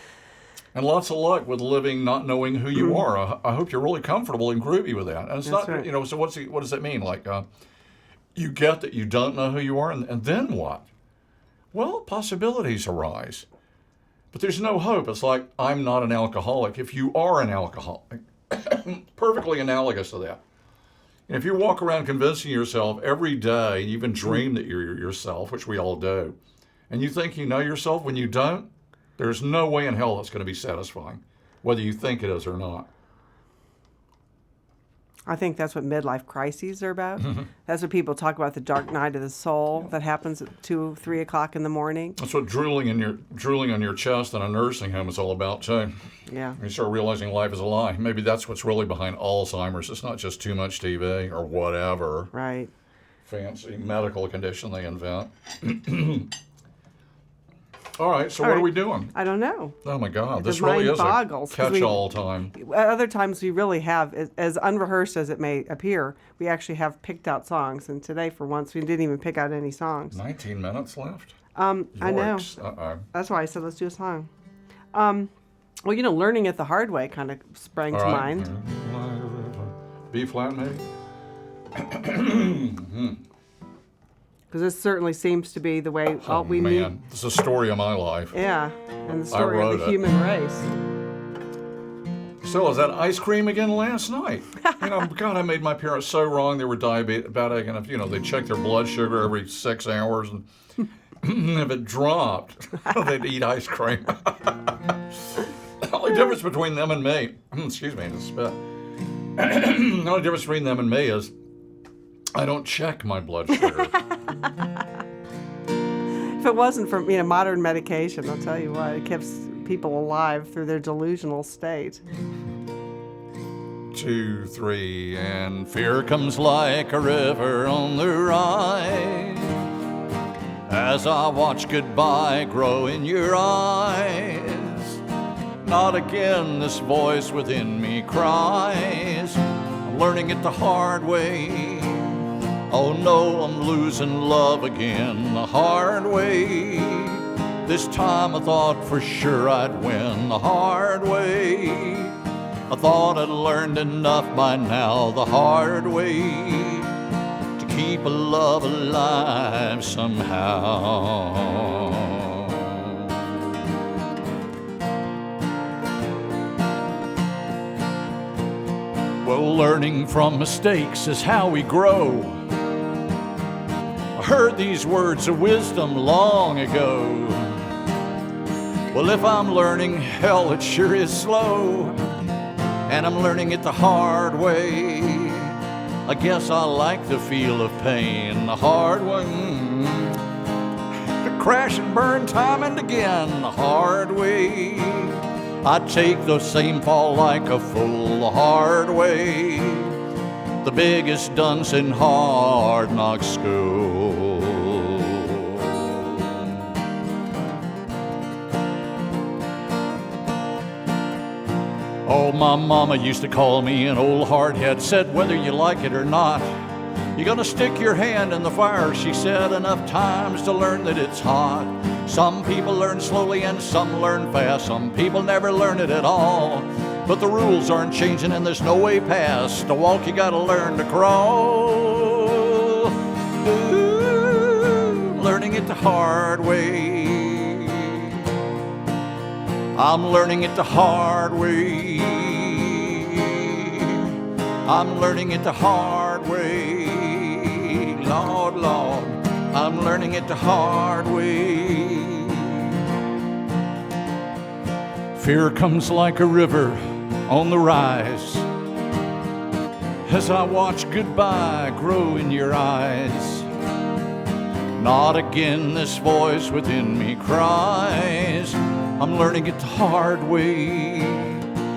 And lots of luck with living not knowing who you are. I hope you're really comfortable and groovy with that. And it's
That's
not,
right.
so what does that mean? Like, you get that you don't know who you are, and then what? Well, possibilities arise. But there's no hope. It's like, I'm not an alcoholic. If you are an alcoholic, perfectly analogous to that. And if you walk around convincing yourself every day, you even dream that you're yourself, which we all do, and you think you know yourself when you don't, there's no way in hell that's going to be satisfying, whether you think it is or not.
I think that's what midlife crises are about. That's what people talk about, the dark night of the soul that happens at 2, 3 o'clock in the morning.
That's what drooling on your chest in a nursing home is all about too.
Yeah.
You start realizing life is a lie. Maybe that's what's really behind Alzheimer's. It's not just too much TV or whatever.
Right.
fancy medical condition they invent. All right, so
All
what are
right.
we doing?
I don't know.
Oh my God,
The
this really
mind
is
boggles,
a
'cause we-
catch-all time.
Other times we really have, as unrehearsed as it may appear, we actually have picked out songs. And today, for once, we didn't even pick out any songs.
19 minutes left?
I know.
Yikes. Uh-oh.
That's why I said let's do a song. Well, learning it the hard way kind of sprang
All
to
right.
mind.
B flat, maybe?
Because this certainly seems to be the way
Oh,
we
man.
need.
This is a story of my life.
Yeah, and the story of
wrote
the
it.
human race.
So, is that ice cream again last night? God, I made my parents so wrong. They were diabetic, and if, they check their blood sugar every 6 hours, and if it dropped, they'd eat ice cream. The only difference between them and me, excuse me, the spit. The only difference between them and me is I don't check my blood sugar.
If it wasn't for modern medication, I'll tell you what, it keeps people alive through their delusional state.
2, 3, and
Fear comes like a river on the rise as I watch goodbye grow in your eyes. Not again, this voice within me cries. I'm learning it the hard way. Oh no, I'm losing love again the hard way. This time I thought for sure I'd win the hard way. I thought I'd learned enough by now the hard way to keep a love alive somehow. Well, learning from mistakes is how we grow. I heard these words of wisdom long ago. Well, if I'm learning, hell, it sure is slow. And I'm learning it the hard way. I guess I like the feel of pain the hard way. Crash and burn time and again the hard way. I take the same fall like a fool the hard way. The biggest dunce in hard knock school. Oh, my mama used to call me an old hardhead, said whether you like it or not, you're gonna stick your hand in the fire, she said, enough times to learn that it's hot. Some people learn slowly and some learn fast, some people never learn it at all. But the rules aren't changing and there's no way past. To walk you gotta learn to crawl. Ooh, learning it the hard way. I'm learning it the hard way. I'm learning it the hard way. Lord, Lord, I'm learning it the hard way. Fear comes like a river on the rise as I watch goodbye grow in your eyes. Not again, this voice within me cries. I'm learning it the hard way.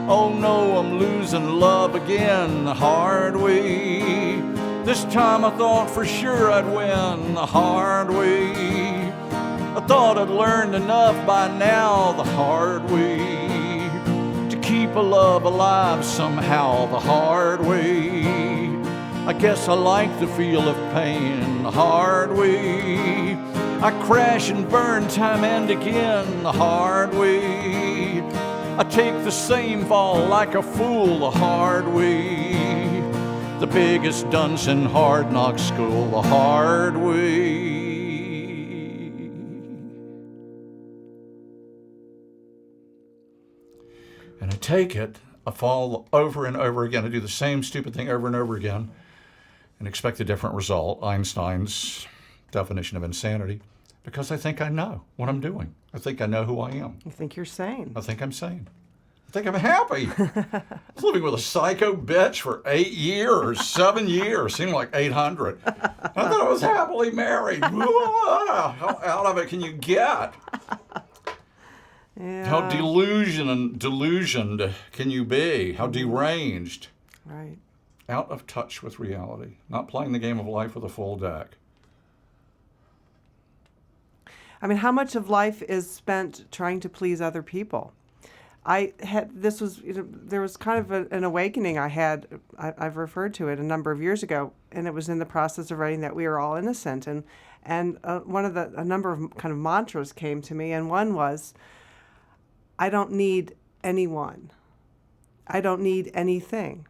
Oh no, I'm losing love again the hard way. This time I thought for sure I'd win the hard way. I thought I'd learned enough by now the hard way to keep a love alive somehow the hard way. I guess I like the feel of pain the hard way. I crash and burn time and again the hard way. I take the same fall like a fool the hard way. The biggest dunce in hard knock school the hard way. And I take it, I fall over and over again. I do the same stupid thing over and over again and expect a different result. Einstein's definition of insanity. Because I think I know what I'm doing. I think I know who I am.
You think you're sane?
I think I'm sane. I think I'm happy. I was living with a psycho bitch for 8 years, 7 years, seemed like 800. I thought I was happily married. How out of it can you get?
Yeah.
How delusioned can you be? How deranged?
Right.
out of touch with reality, not playing the game of life with a full deck.
I mean, how much of life is spent trying to please other people? There was kind of an awakening I've referred to it a number of years ago, and it was in the process of writing that we are all innocent. And a number of kind of mantras came to me, and one was, I don't need anyone. I don't need anything.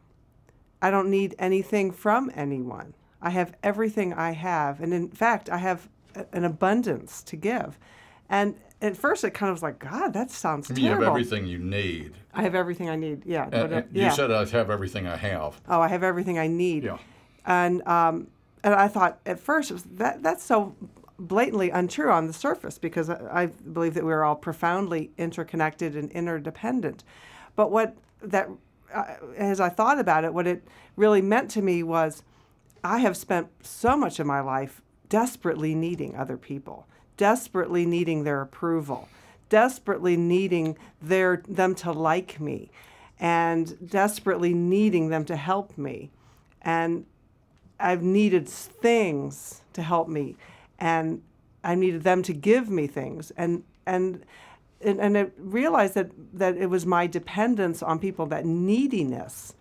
I don't need anything from anyone. I have everything I have, and in fact, I have an abundance to give. And at first, it kind of was like, God, that sounds terrible.
You have everything you need.
I have everything I need. Yeah.
You said I have everything I have.
Oh, I have everything I need.
Yeah.
And I thought at first it was that's so blatantly untrue on the surface, because I believe that we're all profoundly interconnected and interdependent. But as I thought about it, what it really meant to me was I have spent so much of my life desperately needing other people, desperately needing their approval, desperately needing them to like me, and desperately needing them to help me. And I've needed things to help me, and I needed them to give me things. And I realized that it was my dependence on people, that neediness,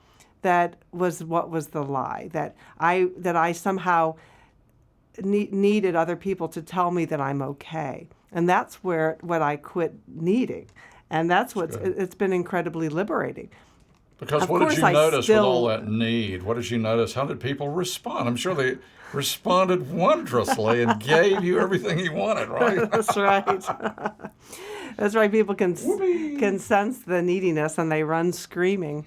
that was what was the lie, that I somehow needed other people to tell me that I'm okay. And that's what I quit needing. And that's it's been incredibly liberating.
Because what did you notice with all that need? What did you notice? How did people respond? I'm sure they responded wondrously and gave you everything you wanted, right?
That's right. That's right. People can sense the neediness and they run screaming.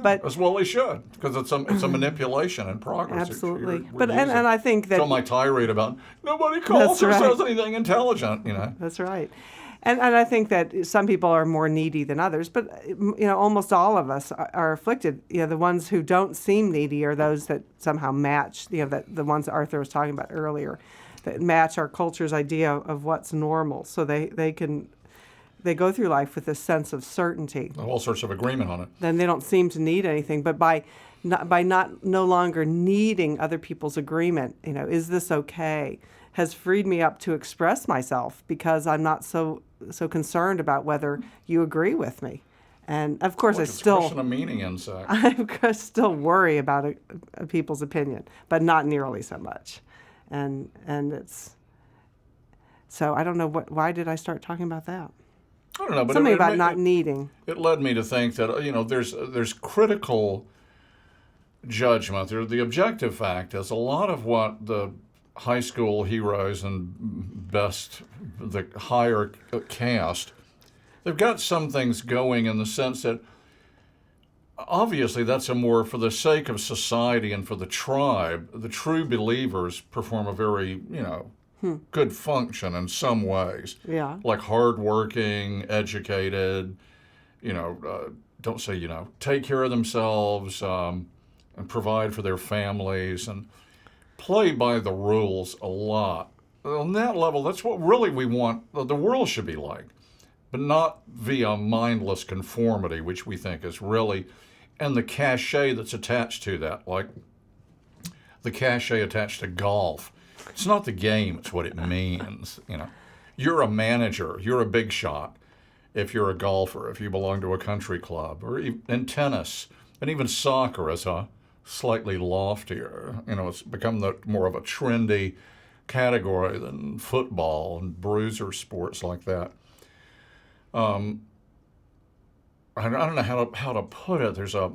But
as well they should, because it's a manipulation in progress.
Absolutely. And I think that...
So my tirade about nobody calls or says anything intelligent,
That's right. And I think that some people are more needy than others, but almost all of us are afflicted. The ones who don't seem needy are those that somehow match, the ones that Arthur was talking about earlier, that match our culture's idea of what's normal. So they go through life with a sense of certainty.
All sorts of agreement on it.
Then they don't seem to need anything, but by no longer needing other people's agreement, is this okay, has freed me up to express myself, because I'm not so concerned about whether you agree with me. And of course, I still worry about people's opinion, but not nearly so much. And it's so I don't know why did I start talking about that?
I don't know, but
something about not needing.
It led me to think that there's critical judgment. The objective fact is a lot of what the high school heroes and the higher caste, they've got some things going in the sense that obviously that's more for the sake of society and for the tribe. The true believers perform a very, good function in some ways.
Yeah.
Like hardworking, educated, don't say, take care of themselves and provide for their families and play by the rules a lot. On that level, that's what really we want the world should be like, but not via mindless conformity, which we think is really, and the cachet that's attached to that, like the cachet attached to golf. It's not the game, it's what it means. You're a manager, you're a big shot if you're a golfer, if you belong to a country club, or in tennis, and even soccer is a slightly loftier. It's become more of a trendy category than football and bruiser sports like that. I don't know how to put it. There's a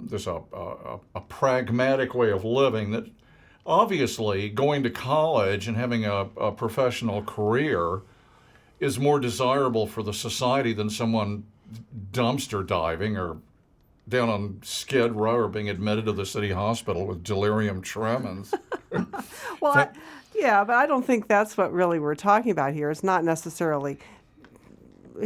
pragmatic way of living that obviously going to college and having a professional career is more desirable for the society than someone dumpster diving or down on Skid Row or being admitted to the city hospital with delirium tremens.
Well, but I don't think that's what really we're talking about here. It's not necessarily,
what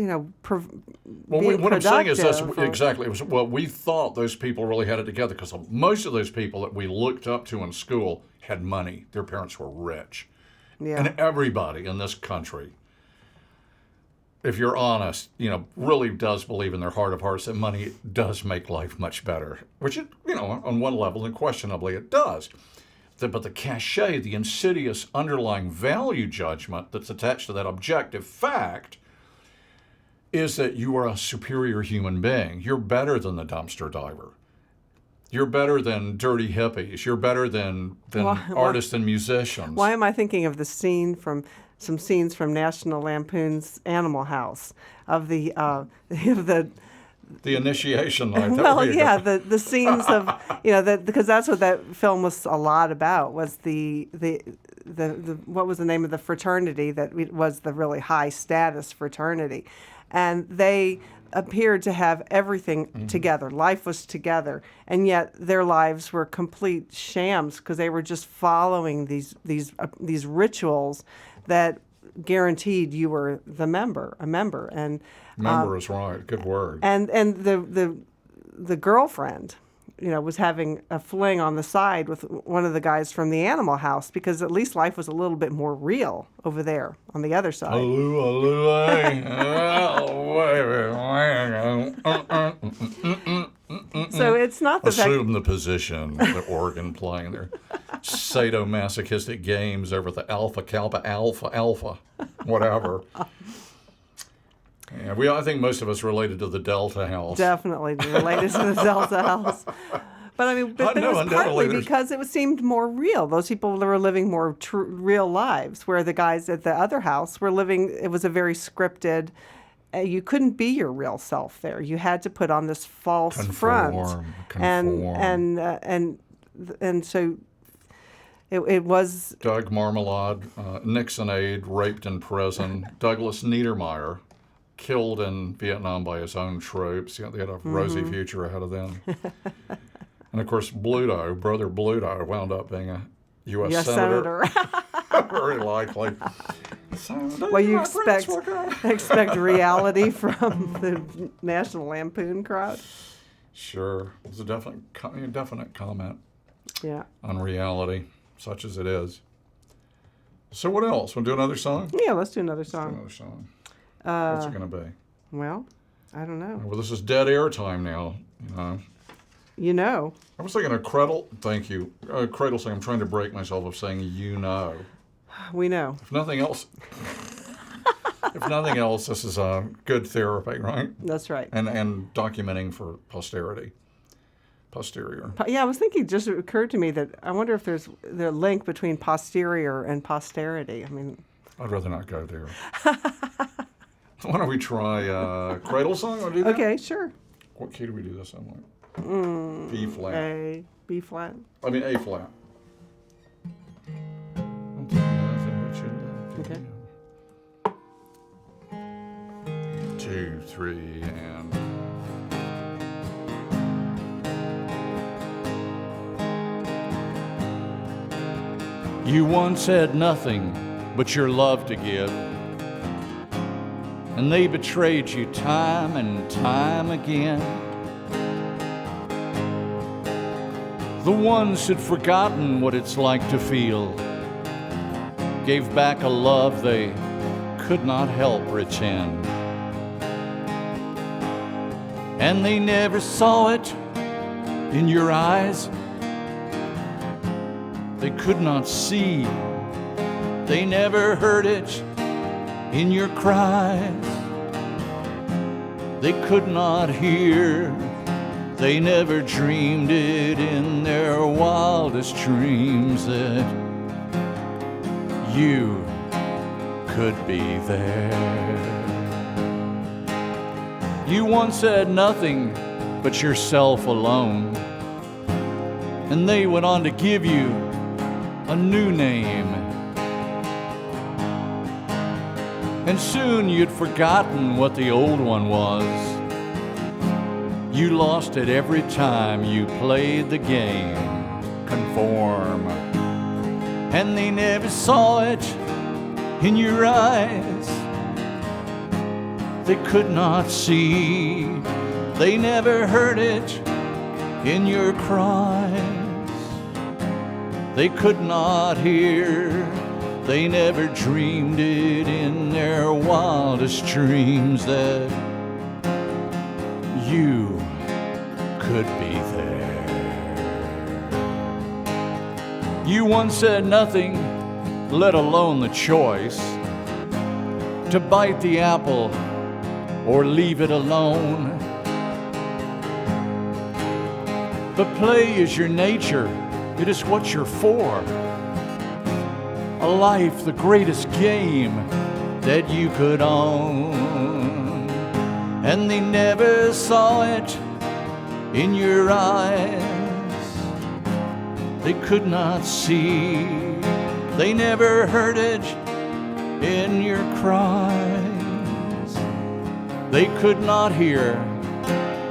I'm saying is this, exactly. It was, we thought those people really had it together because most of those people that we looked up to in school had money. Their parents were rich.
Yeah.
And everybody in this country if you're honest, really does believe in their heart of hearts that money does make life much better, which it, on one level, unquestionably it does. But the cachet, the insidious underlying value judgment that's attached to that objective fact is that you are a superior human being. You're better than the dumpster diver. You're better than dirty hippies. You're better than artists and musicians.
Why am I thinking of some scenes from National Lampoon's Animal House of the
the initiation night.
Well, yeah, the scenes of because that's what that film was a lot about, was the what was the name of the fraternity that was the really high status fraternity, and they appeared to have everything together. Life was together, and yet their lives were complete shams because they were just following these rituals that guaranteed you were a member, and
member is right, good word.
And the girlfriend, was having a fling on the side with one of the guys from the Animal House because at least life was a little bit more real over there on the other side. So it's not the fact.
Assume the position, the organ playing their sadomasochistic games over the alpha, kappa, alpha, whatever. Yeah, I think most of us related to the Delta House.
Definitely related to the Delta House. But I mean, it was partly because it seemed more real. Those people were living more real lives, where the guys at the other house were living. It was a very scripted. You couldn't be your real self there. You had to put on this false front, and so it was
Doug Marmalade, Nixon aide, raped in prison. Douglas Niedermeyer, killed in Vietnam by his own troops. They had a rosy future ahead of them. And of course, Bluto, Brother Bluto, wound up being a U.S. Senator. Very likely.
Well, you expect reality from the National Lampoon crowd?
Sure. It's a definite comment on reality, such as it is. So what else? Want to do another song?
Yeah, let's do another song.
What's it going to be?
Well, I don't know.
Well, this is dead air time now, I was thinking a Cradle. Thank you. Cradle song. I'm trying to break myself of saying
We know.
If nothing else, this is a good therapy, right?
That's right.
And documenting for posterity. Posterior.
Yeah, I was thinking. Just occurred to me that I wonder if there's the link between posterior and posterity. I mean,
I'd rather not go there. Why don't we try Cradle song? Want to do that?
Okay, sure.
What key do we do this on? Like B flat.
A, B flat.
I mean A flat.
Okay.
2, 3, and.
You once had nothing but your love to give, and they betrayed you time and time again. The ones who'd forgotten what it's like to feel gave back a love they could not help pretend. And they never saw it in your eyes. They could not see. They never heard it in your cries. They could not hear. They never dreamed it in their wildest dreams that you could be there. You once had nothing but yourself alone, and they went on to give you a new name. And soon you'd forgotten what the old one was. You lost it every time you played the game. Conform. And they never saw it in your eyes. They could not see. They never heard it in your cries. They could not hear. They never dreamed it in their wildest dreams that you could be there. You once said nothing, let alone the choice, to bite the apple or leave it alone. But play is your nature, it is what you're for. A life, the greatest game that you could own. And they never saw it in your eyes. They could not see. They never heard it in your cries. They could not hear.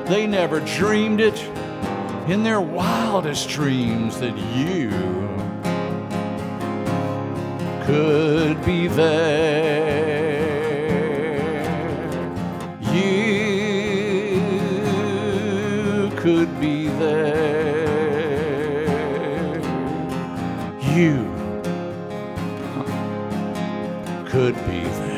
They never dreamed it in their wildest dreams that you could be there. You could be there. You could be there.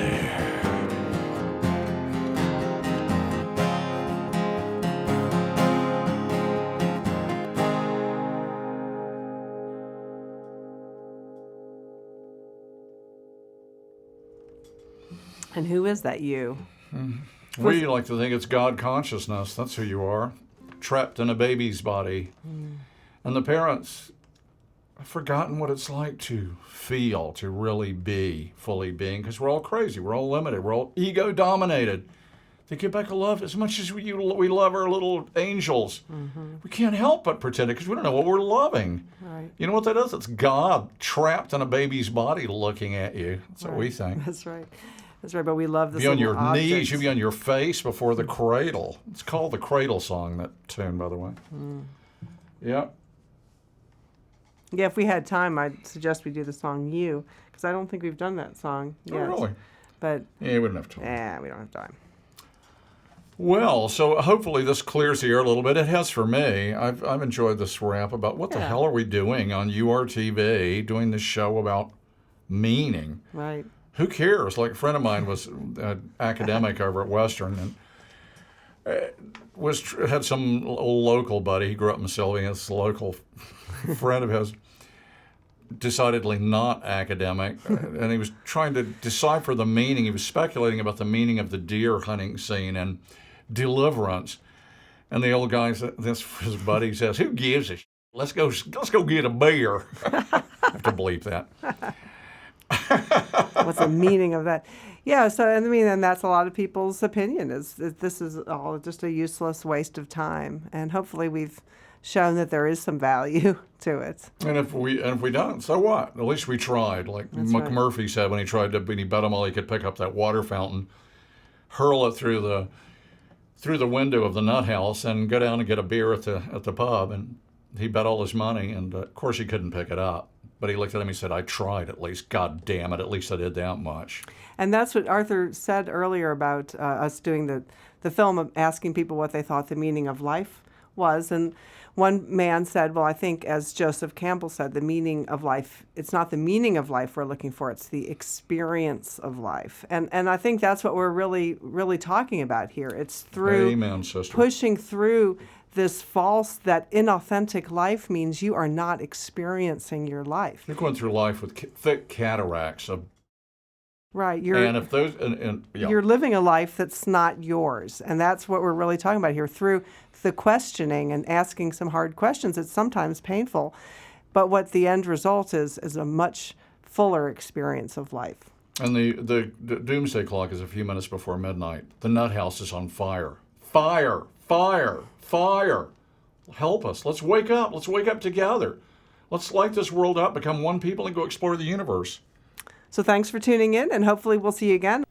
And who is that you?
We like to think it's God consciousness. That's who you are, trapped in a baby's body. And the parents have forgotten what it's like to feel, to really be fully being, because we're all crazy, we're all limited, we're all ego-dominated. They get back to love as much as we love our little angels. We can't help but pretend it because we don't know what we're loving.
Right.
You know what that is? It's God trapped in a baby's body looking at you. That's what we think.
That's right. That's right, but we love this
Be on
little
your knees,
objects.
you'd be on your face before the cradle. It's called the Cradle Song, that tune, by the way. Yeah.
Yeah, if we had time, I'd suggest we do the song You, because I don't think we've done that song yet.
Oh, really?
But,
Yeah, we don't have time.
we don't have time.
Well, so hopefully this clears the air a little bit. It has for me. I've enjoyed this rap about what the hell are we doing on URTV, doing this show about meaning.
Right.
Who cares? Like a friend of mine was an academic over at Western and had some old local buddy. He grew up in Sylvia. This local friend of his, decidedly not academic, and he was trying to decipher the meaning. He was speculating about the meaning of the deer hunting scene and Deliverance. And the old guy, his buddy says, "Who gives a shit? Let's go get a beer." I have to bleep that.
What's the meaning of that? Yeah, so and that's a lot of people's opinion is this is all just a useless waste of time, and hopefully we've shown that there is some value to it.
And if we don't, so what? At least we tried. Like McMurphy said when he bet him all he could pick up that water fountain, hurl it through the window of the nut house, and go down and get a beer at the pub, and he bet all his money, and of course he couldn't pick it up. But he looked at him and he said, "I tried at least. God damn it, at least I did that much."
And that's what Arthur said earlier about us doing the film, of asking people what they thought the meaning of life was. And one man said, well, I think, as Joseph Campbell said, the meaning of life, it's not the meaning of life we're looking for, it's the experience of life. And I think that's what we're really, really talking about here. It's through
Amen, sister.
pushing through this false, that inauthentic life means you are not experiencing your life.
You're going through life with thick cataracts of.
Right.
And if those, yeah.
You're living a life that's not yours. And that's what we're really talking about here. Through the questioning and asking some hard questions, it's sometimes painful. But what the end result is a much fuller experience of life.
And the doomsday clock is a few minutes before midnight. The nut house is on fire. Fire! Fire! Fire! Help us. Let's wake up. Let's wake up together. Let's light this world up, become one people, and go explore the universe.
So thanks for tuning in, and hopefully we'll see you again.